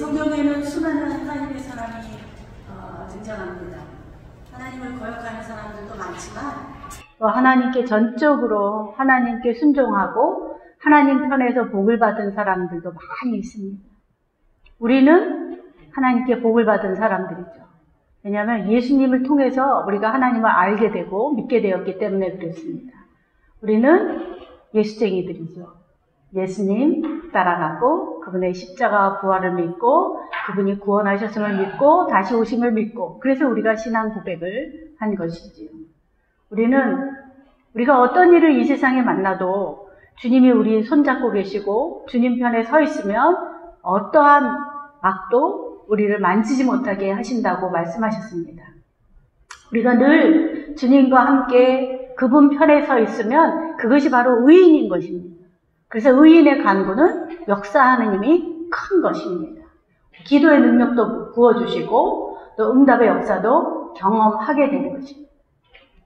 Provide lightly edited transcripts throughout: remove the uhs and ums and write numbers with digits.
성경에는 수많은 하나님의 사람이 등장합니다. 하나님을 거역하는 사람들도 많지만 하나님께 전적으로 하나님께 순종하고 하나님 편에서 복을 받은 사람들도 많이 있습니다. 우리는 하나님께 복을 받은 사람들이죠. 왜냐하면 예수님을 통해서 우리가 하나님을 알게 되고 믿게 되었기 때문에 그렇습니다. 우리는 예수쟁이들이죠. 예수님 따라가고 그분의 십자가 부활을 믿고 그분이 구원하셨음을 믿고 다시 오심을 믿고 그래서 우리가 신앙 고백을 한 것이지요. 우리가 어떤 일을 이 세상에 만나도 주님이 우리 손잡고 계시고 주님 편에 서 있으면 어떠한 악도 우리를 만지지 못하게 하신다고 말씀하셨습니다. 우리가 늘 주님과 함께 그분 편에 서 있으면 그것이 바로 의인인 것입니다. 그래서 의인의 간구는 역사하는 힘이 큰 것입니다. 기도의 능력도 부어주시고 또 응답의 역사도 경험하게 되는 것입니다.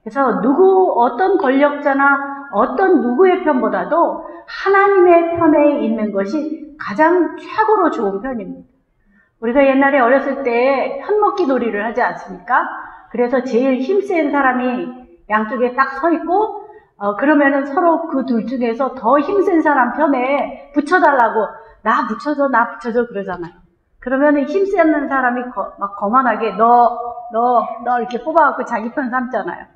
그래서 어떤 권력자나 어떤 누구의 편보다도 하나님의 편에 있는 것이 가장 최고로 좋은 편입니다. 우리가 옛날에 어렸을 때 편먹기 놀이를 하지 않습니까? 그래서 제일 힘센 사람이 양쪽에 딱 서 있고 그러면은 서로 그 둘 중에서 더 힘센 사람 편에 붙여달라고 나 붙여줘 그러잖아요. 그러면은 힘센 사람이 막 거만하게 너 이렇게 뽑아갖고 자기 편 삼잖아요.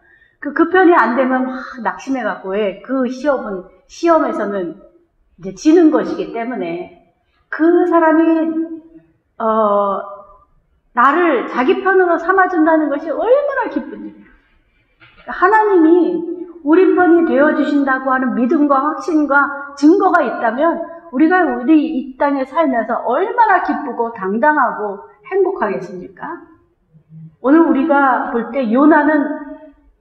그 편이 안 되면 막 낙심해갖고 왜 그 시험에서는 이제 지는 것이기 때문에 그 사람이 나를 자기 편으로 삼아준다는 것이 얼마나 기쁜 일이에요. 하나님이 우리 편이 되어주신다고 하는 믿음과 확신과 증거가 있다면 우리가 이 땅에 살면서 얼마나 기쁘고 당당하고 행복하겠습니까? 오늘 우리가 볼 때 요나는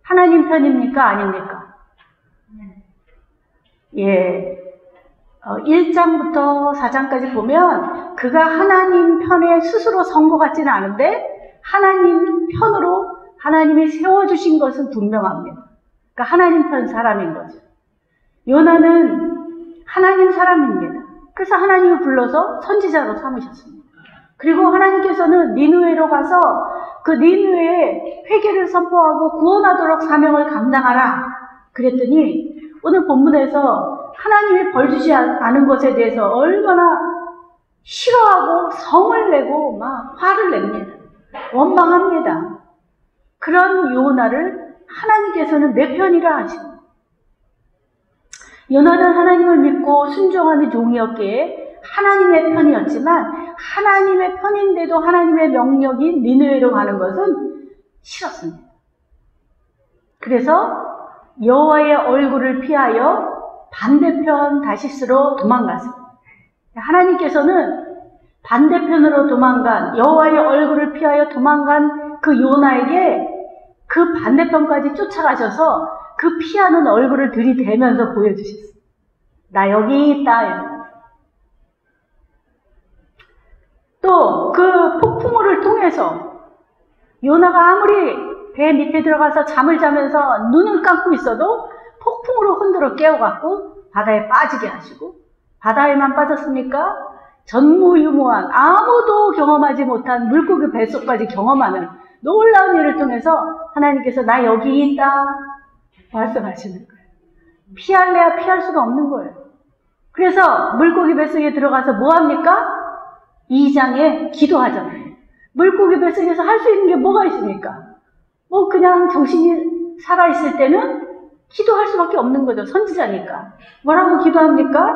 하나님 편입니까? 아닙니까? 예. 1장부터 4장까지 보면 그가 하나님 편에 스스로 선 것 같지는 않은데 하나님 편으로 하나님이 세워주신 것은 분명합니다. 그러니까 하나님 편 사람인 거죠. 요나는 하나님 사람입니다. 그래서 하나님이 불러서 선지자로 삼으셨습니다. 그리고 하나님께서는 니느웨로 가서 그 니느웨에 회개를 선포하고 구원하도록 사명을 감당하라 그랬더니 오늘 본문에서 하나님이 벌 주지 않은 것에 대해서 얼마나 싫어하고 성을 내고 막 화를 냅니다. 원망합니다. 그런 요나를 하나님께서는 내 편이라 하십니다. 요나는 하나님을 믿고 순종하는 종이었기에 하나님의 편이었지만 하나님의 편인데도 하나님의 명령인 니느웨로 가는 것은 싫었습니다. 그래서 여호와의 얼굴을 피하여 반대편 다시스로 도망갔습니다. 하나님께서는 반대편으로 도망간 여호와의 얼굴을 피하여 도망간 그 요나에게 그 반대편까지 쫓아가셔서 그 피하는 얼굴을 들이대면서 보여주셨어요. 나 여기 있다. 또 그 폭풍우를 통해서 요나가 아무리 배 밑에 들어가서 잠을 자면서 눈을 감고 있어도 폭풍으로 흔들어 깨워갖고 바다에 빠지게 하시고 바다에만 빠졌습니까? 전무후무한 아무도 경험하지 못한 물고기 뱃속까지 경험하는 놀라운 일을 통해서 하나님께서 나 여기 있다 말씀하시는 거예요. 피할래야 피할 수가 없는 거예요. 그래서 물고기 뱃속에 들어가서 뭐합니까? 2장에 기도하잖아요. 물고기 뱃속에서 할 수 있는 게 뭐가 있습니까? 뭐 그냥 정신이 살아있을 때는 기도할 수밖에 없는 거죠. 선지자니까. 뭐라고 기도합니까?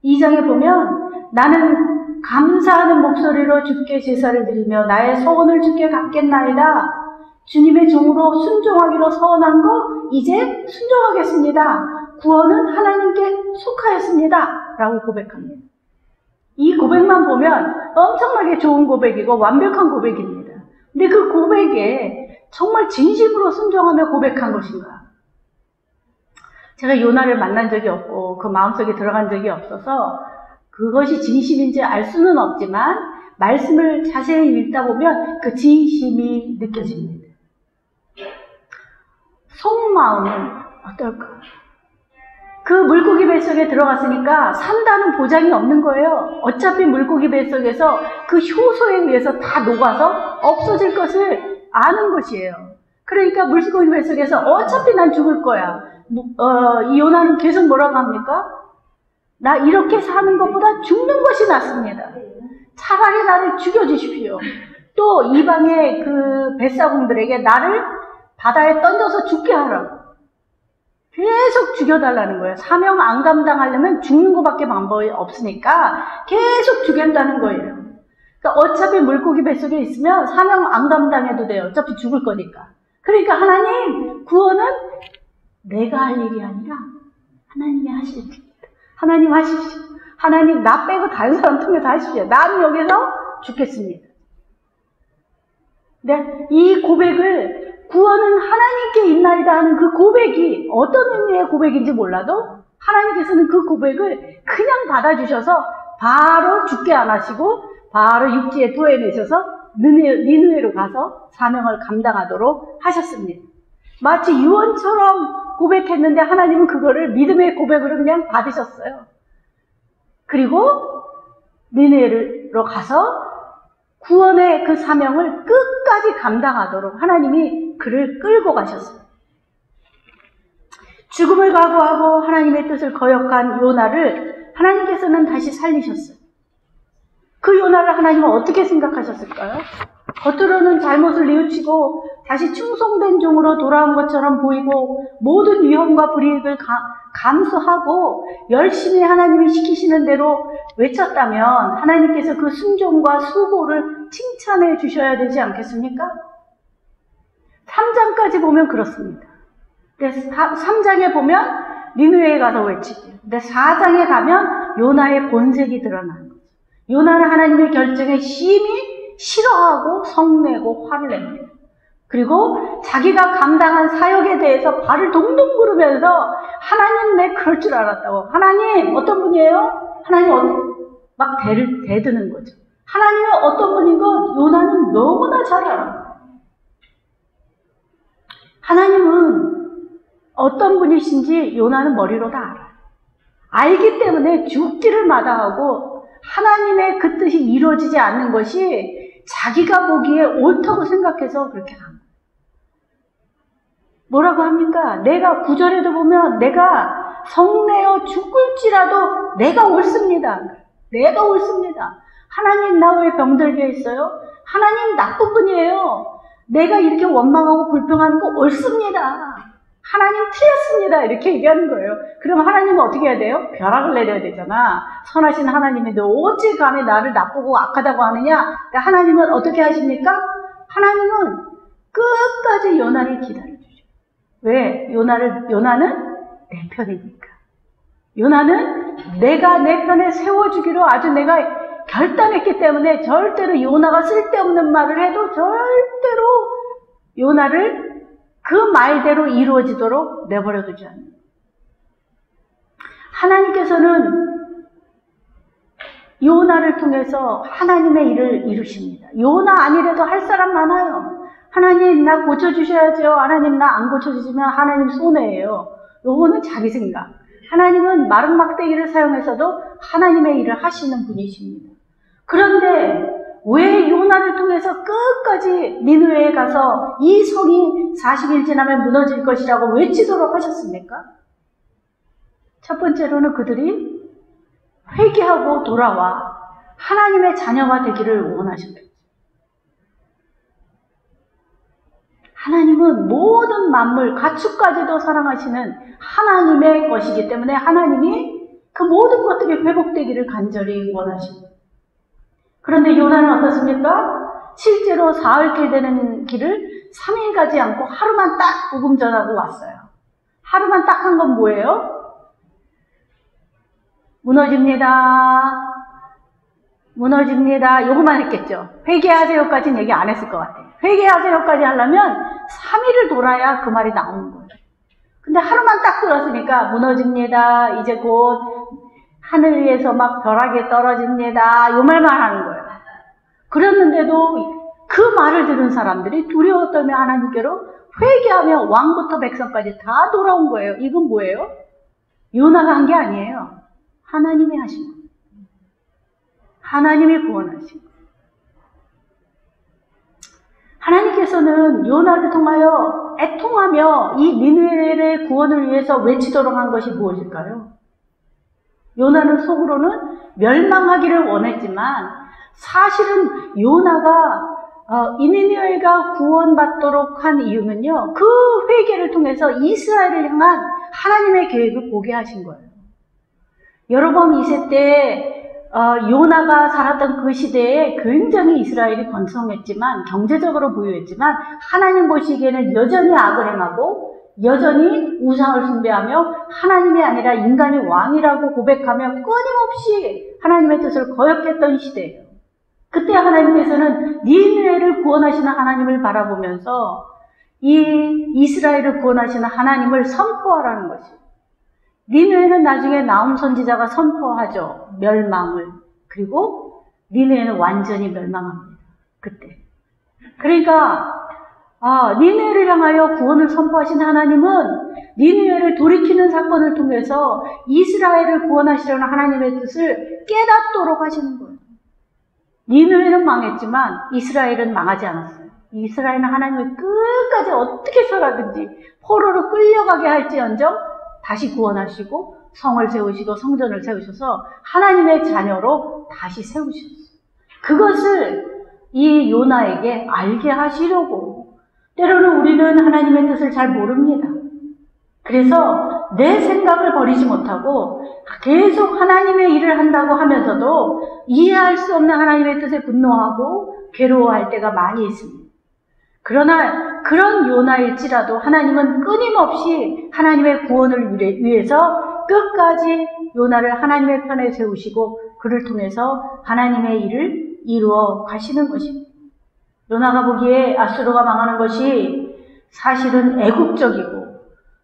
2장에 보면 나는 감사하는 목소리로 주께 제사를 드리며 나의 소원을 주께 갚겠나이다. 주님의 종으로 순종하기로 서원한 거 이제 순종하겠습니다. 구원은 하나님께 속하였습니다. 라고 고백합니다. 이 고백만 보면 엄청나게 좋은 고백이고 완벽한 고백입니다. 근데 그 고백에 정말 진심으로 순종하며 고백한 것인가? 제가 요나를 만난 적이 없고 그 마음속에 들어간 적이 없어서 그것이 진심인지 알 수는 없지만 말씀을 자세히 읽다 보면 그 진심이 느껴집니다. 속마음은 어떨까? 그 물고기 뱃속에 들어갔으니까 산다는 보장이 없는 거예요. 어차피 물고기 뱃속에서 그 효소에 의해서 다 녹아서 없어질 것을 아는 것이에요. 그러니까 물고기 뱃속에서 어차피 난 죽을 거야. 이 요나는 계속 뭐라고 합니까? 나 이렇게 사는 것보다 죽는 것이 낫습니다. 차라리 나를 죽여주십시오. 또 이방의 그 뱃사공들에게 나를 바다에 던져서 죽게 하라고. 계속 죽여달라는 거예요. 사명 안 감당하려면 죽는 것밖에 방법이 없으니까 계속 죽였다는 거예요. 그러니까 어차피 물고기 뱃속에 있으면 사명 안 감당해도 돼요. 어차피 죽을 거니까. 그러니까 하나님, 구원은 내가 할 일이 아니라 하나님이 하십시오. 하나님 하십시오. 하나님 나 빼고 다른 사람 통해서 하십시오. 나는 여기서 죽겠습니다. 네, 이 고백을 구원은 하나님께 있나이다 하는 그 고백이 어떤 의미의 고백인지 몰라도 하나님께서는 그 고백을 그냥 받아주셔서 바로 죽게 안 하시고 바로 육지에 토해내셔서 니느웨로 가서 사명을 감당하도록 하셨습니다. 마치 유언처럼 고백했는데 하나님은 그거를 믿음의 고백으로 그냥 받으셨어요. 그리고 니느웨로 가서 구원의 그 사명을 끝까지 감당하도록 하나님이 그를 끌고 가셨어요. 죽음을 각오하고 하나님의 뜻을 거역한 요나를 하나님께서는 다시 살리셨어요. 그 요나를 하나님은 어떻게 생각하셨을까요? 겉으로는 잘못을 뉘우치고 다시 충성된 종으로 돌아온 것처럼 보이고 모든 위험과 불이익을 감수하고 열심히 하나님이 시키시는 대로 외쳤다면 하나님께서 그 순종과 수고를 칭찬해 주셔야 되지 않겠습니까? 3장까지 보면 그렇습니다. 3장에 보면 니느웨에 가서 외치죠. 근데 4장에 가면 요나의 본색이 드러나는 거죠. 요나는 하나님의 결정에 심히 싫어하고 성내고 화를 냅니다. 그리고 자기가 감당한 사역에 대해서 발을 동동 구르면서 하나님 내 그럴 줄 알았다고. 하나님 어떤 분이에요? 하나님 막 대드는 거죠. 하나님은 어떤 분인 것 요나는 너무나 잘 알아요. 하나님은 어떤 분이신지 요나는 머리로 다 알아요. 알기 때문에 죽기를 마다하고 하나님의 그 뜻이 이루어지지 않는 것이 자기가 보기에 옳다고 생각해서 그렇게 한 거예요. 뭐라고 합니까? 내가 9절에도 보면 내가 성내어 죽을지라도 내가 옳습니다. 내가 옳습니다. 하나님 나 왜 병들게 했어요? 하나님 나쁜 분이에요. 내가 이렇게 원망하고 불평하는 거 옳습니다. 하나님 틀렸습니다. 이렇게 얘기하는 거예요. 그럼 하나님은 어떻게 해야 돼요? 벼락을 내려야 되잖아. 선하신 하나님이 너 어찌 감히 나를 나쁘고 악하다고 하느냐? 하나님은 어떻게 하십니까? 하나님은 끝까지 요나를 기다려주죠. 왜? 요나는 내 편이니까. 요나는 내가 내 편에 세워주기로 아주 내가 결단했기 때문에 절대로 요나가 쓸데없는 말을 해도 절대로 요나를 그 말대로 이루어지도록 내버려두지 않는. 하나님께서는 요나를 통해서 하나님의 일을 이루십니다. 요나 아니래도 할 사람 많아요. 하나님 나 고쳐주셔야죠. 하나님 나 안 고쳐주시면 하나님 손해예요. 요거는 자기 생각. 하나님은 마른 막대기를 사용해서도 하나님의 일을 하시는 분이십니다. 그런데 왜 요나를 통해서 끝까지 니느웨에 가서 이 성이 40일 지나면 무너질 것이라고 외치도록 하셨습니까? 첫 번째로는 그들이 회개하고 돌아와 하나님의 자녀가 되기를 원하셨다. 하나님은 모든 만물, 가축까지도 사랑하시는 하나님의 것이기 때문에 하나님이 그 모든 것들이 회복되기를 간절히 원하십니다. 그런데 요나는 어떻습니까? 실제로 사흘길 되는 길을 3일 가지 않고 하루만 딱 복음 전하고 왔어요. 하루만 딱 한 건 뭐예요? 무너집니다. 무너집니다. 요거만 했겠죠. 회개하세요까지는 얘기 안 했을 것 같아요. 회개하세요까지 하려면 3일을 돌아야 그 말이 나오는 거예요. 근데 하루만 딱 들었으니까 무너집니다. 이제 곧 하늘 위에서 막 벼락이 떨어집니다. 요 말만 하는 거예요. 그랬는데도 그 말을 들은 사람들이 두려워 떨며 하나님께로 회개하며 왕부터 백성까지 다 돌아온 거예요. 이건 뭐예요? 요나가 한 게 아니에요. 하나님이 하신 거예요. 하나님이 구원하신 거예요. 하나님께서는 요나를 통하여 애통하며 이 니느웨의 구원을 위해서 외치도록 한 것이 무엇일까요? 요나는 속으로는 멸망하기를 원했지만 사실은 요나가 이 니느웨가 구원받도록 한 이유는요, 그 회개를 통해서 이스라엘을 향한 하나님의 계획을 보게 하신 거예요. 여로보암 2세 때 요나가 살았던 그 시대에 굉장히 이스라엘이 번성했지만, 경제적으로 부유했지만 하나님 보시기에는 여전히 악을 행하고 여전히 우상을 숭배하며 하나님이 아니라 인간이 왕이라고 고백하며 끊임없이 하나님의 뜻을 거역했던 시대예요. 그때 하나님께서는 니느웨를 구원하시는 하나님을 바라보면서 이 이스라엘을 구원하시는 하나님을 선포하라는 것이에요. 니느웨는 나중에 나움 선지자가 선포하죠. 멸망을. 그리고 니느웨는 완전히 멸망합니다. 그때. 그러니까 니느웨를 향하여 구원을 선포하신 하나님은 니느웨를 돌이키는 사건을 통해서 이스라엘을 구원하시려는 하나님의 뜻을 깨닫도록 하시는 거예요. 니느웨는 망했지만 이스라엘은 망하지 않았어요. 이스라엘은 하나님을 끝까지 어떻게 살아든지 포로로 끌려가게 할지언정 다시 구원하시고 성을 세우시고 성전을 세우셔서 하나님의 자녀로 다시 세우셨어요. 그것을 이 요나에게 알게 하시려고. 때로는 우리는 하나님의 뜻을 잘 모릅니다. 그래서 내 생각을 버리지 못하고 계속 하나님의 일을 한다고 하면서도 이해할 수 없는 하나님의 뜻에 분노하고 괴로워할 때가 많이 있습니다. 그러나 그런 요나일지라도 하나님은 끊임없이 하나님의 구원을 위해서 끝까지 요나를 하나님의 편에 세우시고 그를 통해서 하나님의 일을 이루어 가시는 것입니다. 요나가 보기에 아수르가 망하는 것이 사실은 애국적이고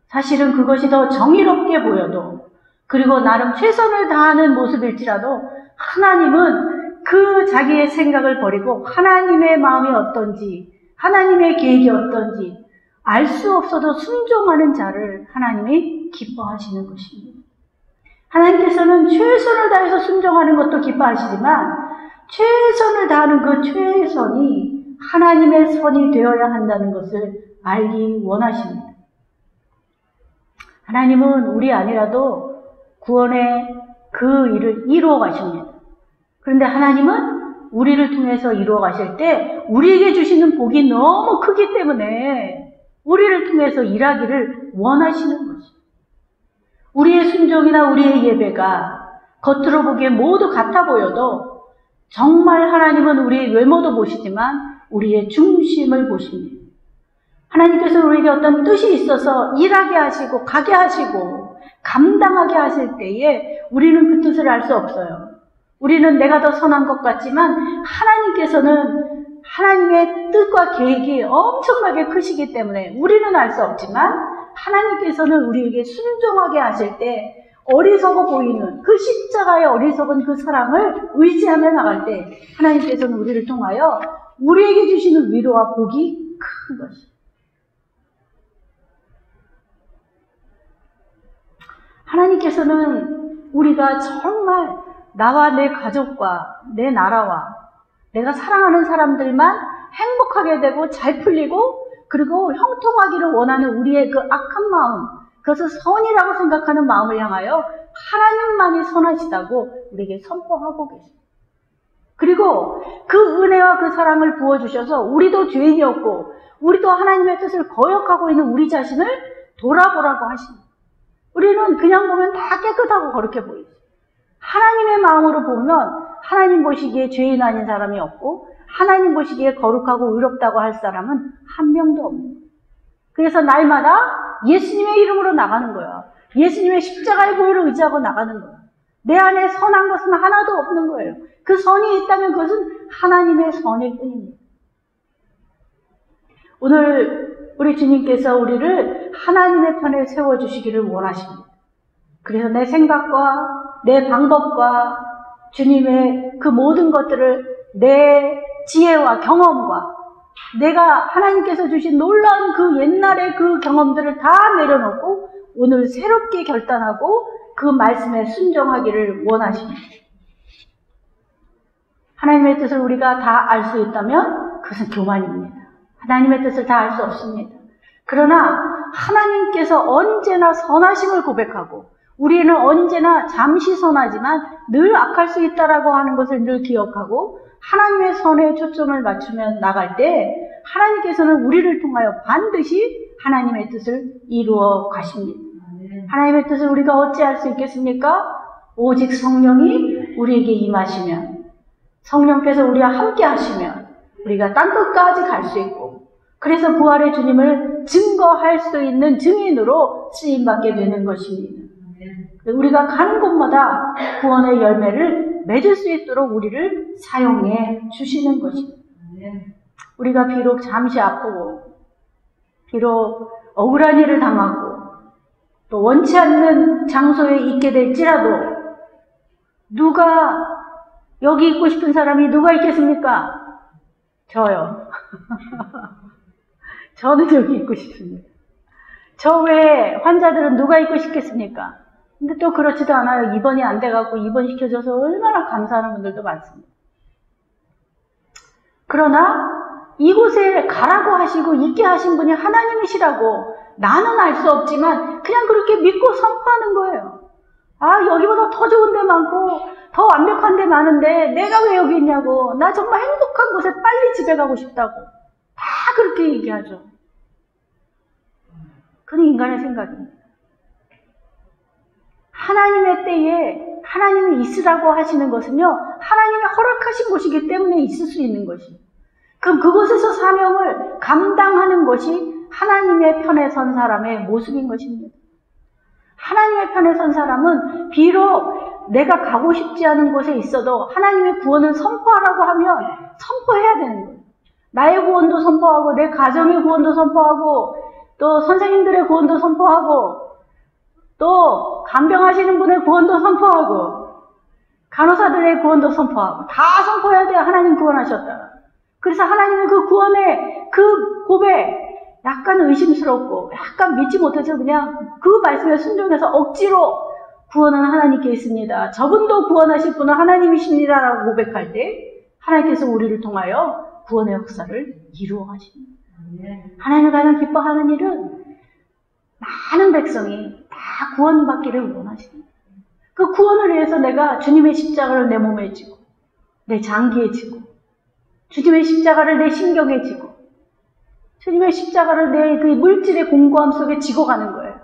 사실은 그것이 더 정의롭게 보여도, 그리고 나름 최선을 다하는 모습일지라도 하나님은 그 자기의 생각을 버리고 하나님의 마음이 어떤지, 하나님의 계획이 어떤지 알 수 없어도 순종하는 자를 하나님이 기뻐하시는 것입니다. 하나님께서는 최선을 다해서 순종하는 것도 기뻐하시지만 최선을 다하는 그 최선이 하나님의 선이 되어야 한다는 것을 알기 원하십니다. 하나님은 우리 아니라도 구원의 그 일을 이루어 가십니다. 그런데 하나님은 우리를 통해서 이루어 가실 때 우리에게 주시는 복이 너무 크기 때문에 우리를 통해서 일하기를 원하시는 것입니다. 우리의 순종이나 우리의 예배가 겉으로 보기에 모두 같아 보여도 정말 하나님은 우리의 외모도 보시지만 우리의 중심을 보십니다. 하나님께서 우리에게 어떤 뜻이 있어서 일하게 하시고 가게 하시고 감당하게 하실 때에 우리는 그 뜻을 알 수 없어요. 우리는 내가 더 선한 것 같지만 하나님께서는 하나님의 뜻과 계획이 엄청나게 크시기 때문에 우리는 알 수 없지만 하나님께서는 우리에게 순종하게 하실 때 어리석어 보이는 그 십자가의 어리석은 그 사랑을 의지하며 나갈 때 하나님께서는 우리를 통하여 우리에게 주시는 위로와 복이 큰 것입니다. 하나님께서는 우리가 정말 나와 내 가족과 내 나라와 내가 사랑하는 사람들만 행복하게 되고 잘 풀리고 그리고 형통하기를 원하는 우리의 그 악한 마음, 그것을 선이라고 생각하는 마음을 향하여 하나님만이 선하시다고 우리에게 선포하고 계십니다. 그리고 그 은혜와 그 사랑을 부어주셔서 우리도 죄인이었고 우리도 하나님의 뜻을 거역하고 있는 우리 자신을 돌아보라고 하십니다. 우리는 그냥 보면 다 깨끗하고 거룩해 보이죠. 하나님의 마음으로 보면 하나님 보시기에 죄인 아닌 사람이 없고 하나님 보시기에 거룩하고 의롭다고 할 사람은 한 명도 없는. 그래서 날마다 예수님의 이름으로 나가는 거야. 예수님의 십자가의 보혈을 의지하고 나가는 거야. 내 안에 선한 것은 하나도 없는 거예요. 그 선이 있다면 그것은 하나님의 선일 뿐입니다. 오늘 우리 주님께서 우리를 하나님의 편에 세워주시기를 원하십니다. 그래서 내 생각과 내 방법과 주님의 그 모든 것들을 내 지혜와 경험과 내가 하나님께서 주신 놀라운 그 옛날의 그 경험들을 다 내려놓고 오늘 새롭게 결단하고 그 말씀에 순종하기를 원하십니다. 하나님의 뜻을 우리가 다 알 수 있다면 그것은 교만입니다. 하나님의 뜻을 다 알 수 없습니다. 그러나 하나님께서 언제나 선하심을 고백하고 우리는 언제나 잠시 선하지만 늘 악할 수 있다라고 하는 것을 늘 기억하고 하나님의 선에 초점을 맞추며 나갈 때 하나님께서는 우리를 통하여 반드시 하나님의 뜻을 이루어 가십니다. 하나님의 뜻을 우리가 어찌할 수 있겠습니까? 오직 성령이 우리에게 임하시면, 성령께서 우리와 함께 하시면 우리가 땅끝까지 갈 수 있고, 그래서 부활의 주님을 증거할 수 있는 증인으로 쓰임받게 되는 것입니다. 우리가 가는 곳마다 구원의 열매를 맺을 수 있도록 우리를 사용해 주시는 것입니다. 우리가 비록 잠시 아프고 비록 억울한 일을 당하고 또 원치 않는 장소에 있게 될지라도 누가 여기 있고 싶은 사람이 누가 있겠습니까? 저요. 저는 여기 있고 싶습니다. 저 외에 환자들은 누가 있고 싶겠습니까? 근데 또 그렇지도 않아요. 입원이 안 돼갖고 입원시켜줘서 얼마나 감사하는 분들도 많습니다. 그러나 이곳에 가라고 하시고 있게 하신 분이 하나님이시라고 나는 알 수 없지만 그냥 그렇게 믿고 선포하는 거예요. 아, 여기보다 더 좋은 데 많고 더 완벽한 데 많은데 내가 왜 여기 있냐고, 나 정말 행복한 곳에 빨리 집에 가고 싶다고 다 그렇게 얘기하죠. 그건 인간의 생각입니다. 하나님의 때에 하나님이 있으라고 하시는 것은요, 하나님이 허락하신 곳이기 때문에 있을 수 있는 것이에요. 그럼 그곳에서 사명을 감당하는 것이 하나님의 편에 선 사람의 모습인 것입니다. 하나님의 편에 선 사람은 비록 내가 가고 싶지 않은 곳에 있어도 하나님의 구원을 선포하라고 하면 선포해야 되는 거예요. 나의 구원도 선포하고 내 가정의 구원도 선포하고 또 선생님들의 구원도 선포하고 또 간병하시는 분의 구원도 선포하고 간호사들의 구원도 선포하고 다 선포해야 돼요. 하나님 구원하셨다. 그래서 하나님은 그 구원의 그 고백 약간 의심스럽고 약간 믿지 못해서 그냥 그 말씀에 순종해서 억지로 구원은 하나님께 있습니다, 저분도 구원하실 분은 하나님이십니다 라고 고백할 때 하나님께서 우리를 통하여 구원의 역사를 이루어 가십니다. 하나님을 가장 기뻐하는 일은 많은 백성이 다 구원받기를 원하십니다. 그 구원을 위해서 내가 주님의 십자가를 내 몸에 지고 내 장기에 지고 주님의 십자가를 내 신경에 지고 주님의 십자가를 내 그 물질의 공고함 속에 지고 가는 거예요.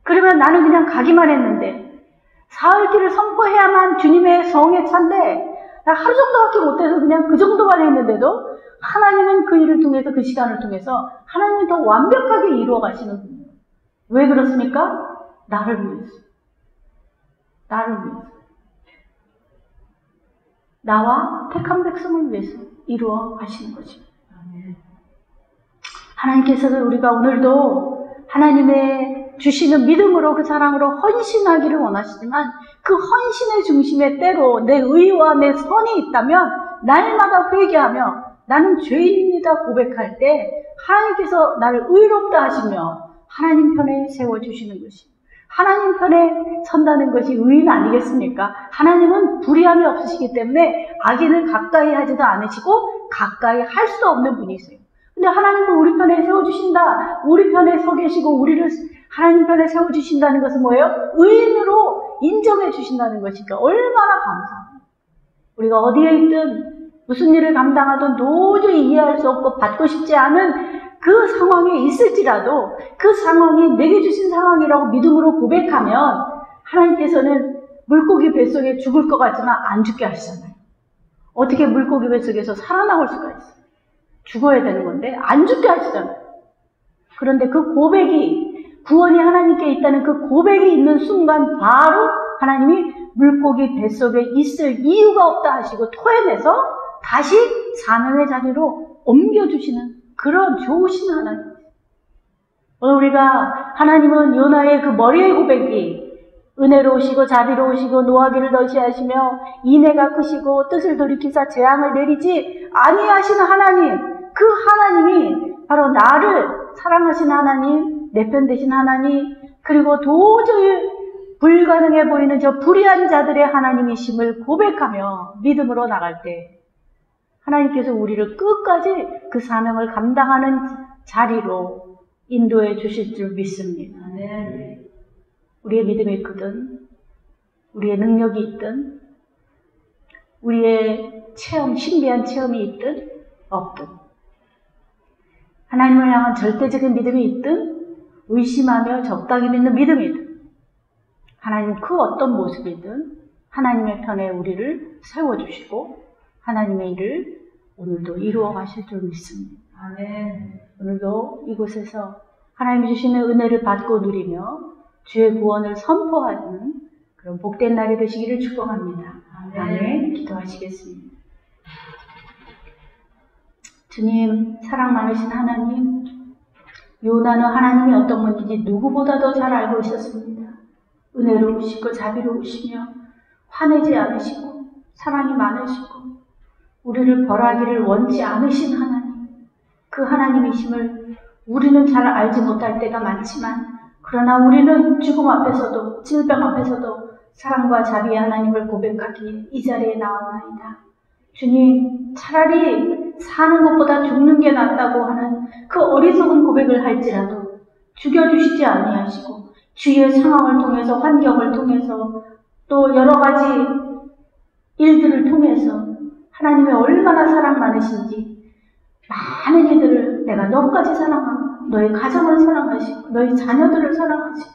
그러면 나는 그냥 가기만 했는데 사흘길을 선포해야만 주님의 성에 찬데 나 하루 정도밖에 못해서 그냥 그 정도만 했는데도 하나님은 그 일을 통해서 그 시간을 통해서 하나님은 더 완벽하게 이루어 가시는 분이에요. 왜 그렇습니까? 나를 위해서. 나를 위해서. 나와 택한 백성을 위해서 이루어 가시는 것입니다. 하나님께서는 우리가 오늘도 하나님의 주시는 믿음으로 그 사랑으로 헌신하기를 원하시지만 그 헌신의 중심에 때로 내 의와 내 선이 있다면 날마다 회개하며 나는 죄인입니다 고백할 때 하나님께서 나를 의롭다 하시며 하나님 편에 세워주시는 것이, 하나님 편에 선다는 것이 의인 아니겠습니까? 하나님은 불의함이 없으시기 때문에 악인을 가까이 하지도 않으시고 가까이 할 수 없는 분이세요. 근데 하나님은 우리 편에 세워주신다, 우리 편에 서 계시고 우리를 하나님 편에 세워주신다는 것은 뭐예요? 의인으로 인정해 주신다는 것이니까 얼마나 감사합니다. 우리가 어디에 있든 무슨 일을 감당하든 도저히 이해할 수 없고 받고 싶지 않은 그 상황에 있을지라도 그 상황이 내게 주신 상황이라고 믿음으로 고백하면 하나님께서는 물고기 뱃속에 죽을 것 같지만 안 죽게 하시잖아요. 어떻게 물고기 뱃속에서 살아나올 수가 있어요? 죽어야 되는 건데 안 죽게 하시잖아요. 그런데 그 고백이, 구원이 하나님께 있다는 그 고백이 있는 순간 바로 하나님이 물고기 뱃속에 있을 이유가 없다 하시고 토해내서 다시 사명의 자리로 옮겨주시는 그런 좋으신 하나님. 오늘 우리가 하나님은 요나의 그 머리의 고백이 은혜로우시고 자비로우시고 노하기를 덜시하시며 인애가 크시고 뜻을 돌이키사 재앙을 내리지 아니하시는 하나님, 그 하나님이 바로 나를 사랑하신 하나님, 내 편 되신 하나님, 그리고 도저히 불가능해 보이는 저 불의한 자들의 하나님이심을 고백하며 믿음으로 나갈 때 하나님께서 우리를 끝까지 그 사명을 감당하는 자리로 인도해 주실 줄 믿습니다. 우리의 믿음이 크든 우리의 능력이 있든 우리의 신비한 체험이 있든 없든 하나님을 향한 절대적인 믿음이 있든 의심하며 적당히 믿는 믿음이든 하나님 그 어떤 모습이든 하나님의 편에 우리를 세워주시고 하나님의 일을 오늘도 이루어 가실 줄 믿습니다. 오늘도 이곳에서 하나님이 주시는 은혜를 받고 누리며 주의 구원을 선포하는 그런 복된 날이 되시기를 축복합니다. 아멘. 기도하시겠습니다. 주님, 사랑 많으신 하나님, 요나는 하나님이 어떤 분인지 누구보다도 잘 알고 있었습니다. 은혜로우시고 자비로우시며 화내지 않으시고 사랑이 많으시고 우리를 벌하기를 원치 않으신 하나님, 그 하나님이심을 우리는 잘 알지 못할 때가 많지만 그러나 우리는 죽음 앞에서도 질병 앞에서도 사랑과 자비의 하나님을 고백하기에 이 자리에 나왔나이다. 주님, 차라리 사는 것보다 죽는 게 낫다고 하는 그 어리석은 고백을 할지라도 죽여주시지 아니하시고 주위의 상황을 통해서 환경을 통해서 또 여러 가지 일들을 통해서 하나님의 얼마나 사랑 많으신지 많은 이들을 내가 너까지 사랑하고 너의 가정을 사랑하시고 너의 자녀들을 사랑하시고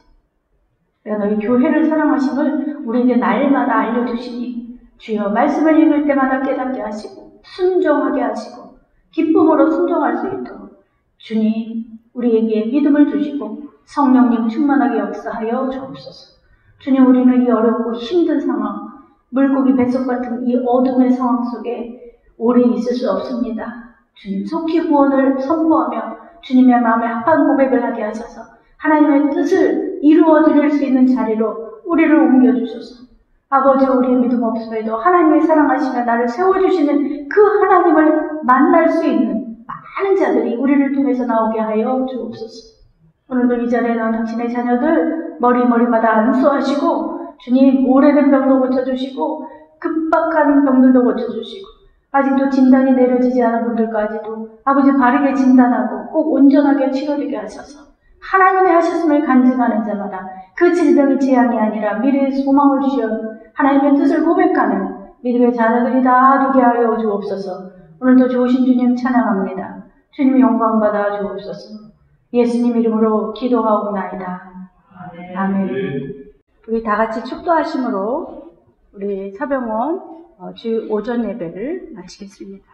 내가 너희 교회를 사랑하심을 우리에게 날마다 알려주시니 주여 말씀을 읽을 때마다 깨닫게 하시고 순종하게 하시고 기쁨으로 순종할 수 있도록 주님 우리에게 믿음을 주시고 성령님 충만하게 역사하여 주옵소서. 주님 우리는 이 어렵고 힘든 상황 물고기 뱃속 같은 이 어둠의 상황 속에 오래 있을 수 없습니다. 주님 속히 구원을 선포하며 주님의 마음에 합한 고백을 하게 하셔서 하나님의 뜻을 이루어 드릴 수 있는 자리로 우리를 옮겨주셔서 아버지 우리의 믿음 없음에도 하나님의 사랑하시며 나를 세워주시는 그 하나님을 만날 수 있는 많은 자들이 우리를 통해서 나오게 하여 주옵소서. 오늘도 이 자리에 나온 당신의 자녀들 머리마다 안수하시고 주님 오래된 병도 고쳐주시고 급박한 병들도 고쳐주시고 아직도 진단이 내려지지 않은 분들까지도 아버지 바르게 진단하고 꼭 온전하게 치료되게 하셔서 하나님의 하셨음을 간증하는 자마다 그 질병이 재앙이 아니라 미래의 소망을 주시어 하나님의 뜻을 고백하는 믿음의 자녀들이 다 되게 하여 주옵소서. 오늘도 좋으신 주님 찬양합니다. 주님 영광 받아 주옵소서. 예수님 이름으로 기도하옵나이다. 아멘. 우리 다 같이 축도하심으로 우리 사병원 주 오전 예배를 마치겠습니다.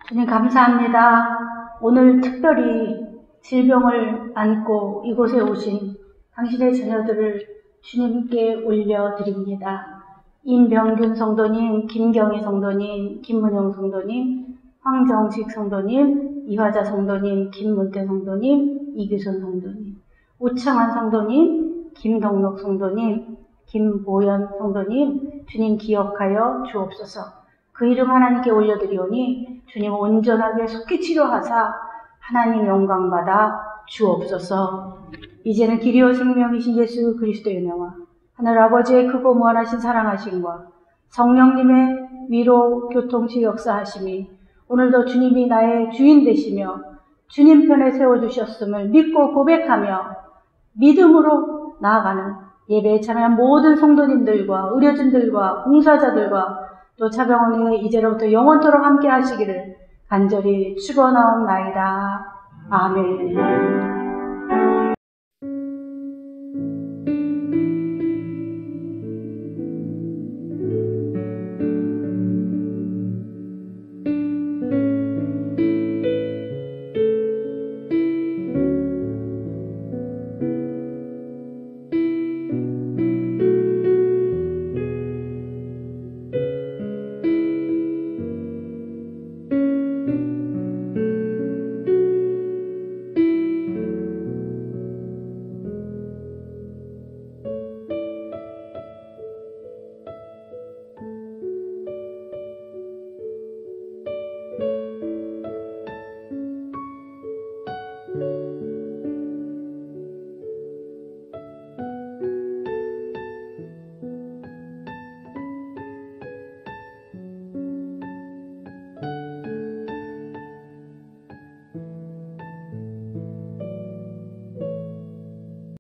주님 감사합니다. 오늘 특별히 질병을 안고 이곳에 오신 당신의 자녀들을 주님께 올려드립니다. 임병균 성도님, 김경희 성도님, 김문영 성도님, 황정식 성도님, 이화자 성도님, 김문태 성도님, 이규선 성도님, 우창환 성도님, 김동록 성도님, 김보연 성도님, 주님 기억하여 주옵소서. 그 이름 하나님께 올려드리오니 주님 온전하게 속히 치료하사 하나님 영광받아 주옵소서. 이제는 길이요 생명이신 예수 그리스도의 은혜와 하늘 아버지의 크고 무한하신 사랑하심과 성령님의 위로 교통치 역사하심이 오늘도 주님이 나의 주인 되시며 주님 편에 세워주셨음을 믿고 고백하며 믿음으로 나아가는 예배에 참여한 모든 성도님들과 의료진들과 봉사자들과 또 차병원이 이제로부터 영원토록 함께 하시기를 간절히 축원하옵나이다. 아멘.